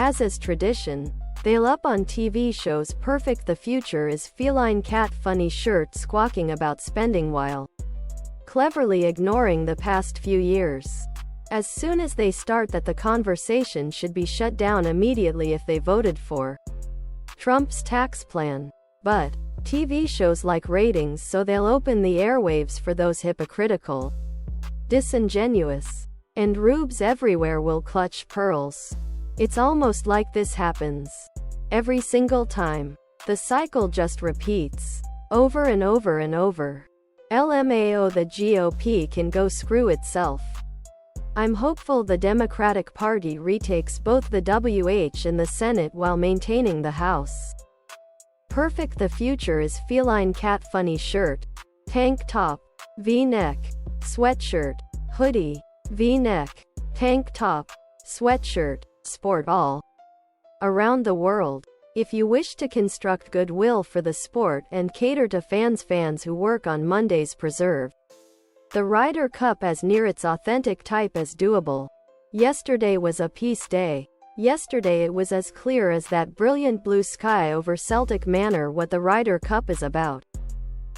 As is tradition, they'll up on TV shows. Perfect the future is feline cat funny shirt squawking about spending while cleverly ignoring the past few years. As soon as they start that, the conversation should be shut down immediately if they voted for Trump's tax plan. But TV shows like ratings, so they'll open the airwaves for those hypocritical, disingenuous, and rubes everywhere will clutch pearls. It's almost like this happens every single time. The cycle just repeats over and over and over. LMAO, the GOP can go screw itself. I'm hopeful the Democratic Party retakes both the WH and the Senate while maintaining the House. Perfect the future is feline cat funny shirt, tank top, V-neck, sweatshirt, hoodie, V-neck, tank top, sweatshirt, sport all around the world. If you wish to construct goodwill for the sport and cater to fans who work on Mondays, preserve the Ryder Cup as near its authentic type as doable. Yesterday was a peace day. Yesterday it was as clear as that brilliant blue sky over Celtic Manor what the Ryder Cup is about.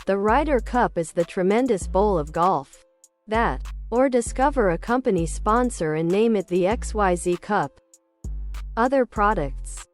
The Ryder Cup is the tremendous bowl of golf. That, or discover a company sponsor and name it the XYZ Cup. Other products.